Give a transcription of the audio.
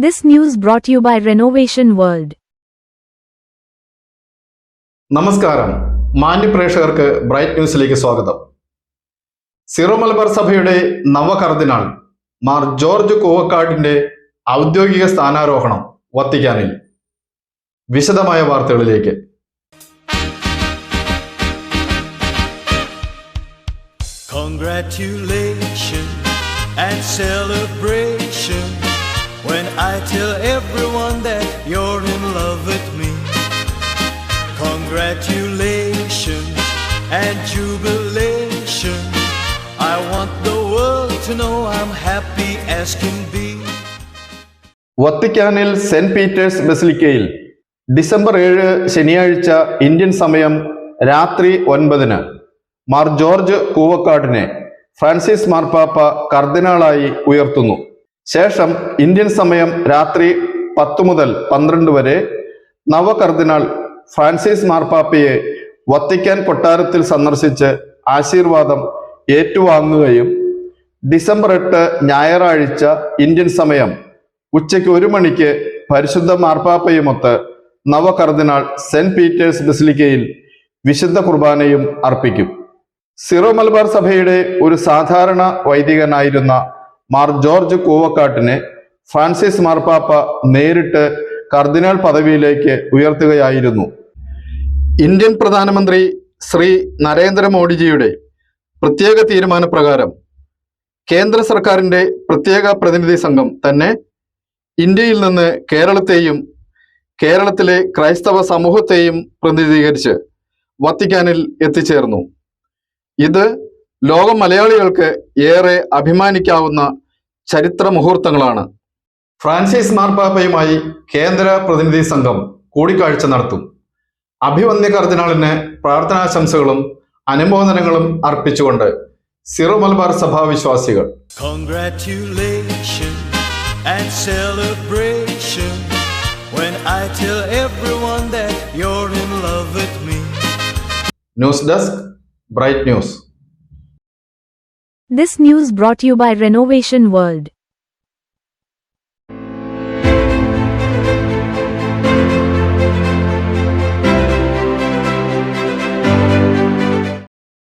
This news brought to you by Renovation World. നമസ്കാരം, മാന്യ പ്രേക്ഷകർക്ക് ബ്രൈറ്റ് ന്യൂസിലേക്ക് സ്വാഗതം. സിറോ മലബാർ സഭയുടെ നവകർദിനാൾ മാർ ജോർജ് കൂവക്കാടിന്റെ ഔദ്യോഗിക സ്ഥാനാരോഹണം വത്തിക്കാനിൽ. വിശദമായ വാർത്തകളിലേക്ക്. Congratulations and celebration when I tell everyone that you're in love with me. Congratulations and jubilation. I want the world to know I'm happy as can be. വത്തിക്കാനിൽ സെന്റ് പീറ്റേഴ്സ് ബസിലിക്കയിൽ ഡിസംബർ 7 ശനിയാഴ്ച Indian സമയം രാത്രി 9 Mar George കൂവക്കാടിനെ Francis മാർപ്പാപ്പ കർദിനാളായി ഉയർത്തുന്നു. ശേഷം Indian സമയം രാത്രി 10 മുതൽ 12 വരെ നവകർദിനാൾ ഫ്രാൻസിസ് മാർപ്പാപ്പയെ വത്തിക്കാൻ കൊട്ടാരത്തിൽ സന്ദർശിച്ച് ആശീർവാദം ഏറ്റുവാങ്ങുകയും ഡിസംബർ 8 ഞായറാഴ്ച ഇന്ത്യൻ സമയം ഉച്ചയ്ക്ക് 1 മണിക്ക് പരിശുദ്ധ മാർപ്പാപ്പയുമൊത്ത് നവകർദിനാൾ സെന്റ് പീറ്റേഴ്സ് ബസിലിക്കയിൽ വിശുദ്ധ കുർബാനയും അർപ്പിക്കും. സിറോ മലബാർ സഭയുടെ ഒരു സാധാരണ വൈദികനായിരുന്ന മാർ ജോർജ് കൂവക്കാട്ടിനെ ഫ്രാൻസിസ് മാർപ്പാപ്പ നേരിട്ട് കർദിനാൾ പദവിയിലേക്ക് ഉയർത്തുകയായിരുന്നു. ഇന്ത്യൻ പ്രധാനമന്ത്രി ശ്രീ നരേന്ദ്രമോദിജിയുടെ പ്രത്യേക തീരുമാനപ്രകാരം കേന്ദ്ര സർക്കാരിന്റെ പ്രത്യേക പ്രതിനിധി സംഘം തന്നെ ഇന്ത്യയിൽ നിന്ന് കേരളത്തെയും കേരളത്തിലെ ക്രൈസ്തവ സമൂഹത്തെയും പ്രതിനിധീകരിച്ച് വത്തിക്കാനിൽ എത്തിച്ചേർന്നു. ഇത് ലോക മലയാളികൾക്ക് ഏറെ അഭിമാനിക്കാവുന്ന ചരിത്ര മുഹൂർത്തങ്ങളാണ്. ഫ്രാൻസിസ് മാർപ്പാപ്പയുമായി കേന്ദ്ര പ്രതിനിധി സംഘം കൂടിക്കാഴ്ച നടത്തും. അഭിവന്യ കർദിനാളിന് പ്രാർത്ഥനാശംസകളും അനുമോദനങ്ങളും അർപ്പിച്ചുകൊണ്ട് സിറോ മലബാർ സഭാ വിശ്വാസികൾ Congratulations and celebration when I tell everyone that you're in love with me. News desk bright news. This news brought to you by Renovation World.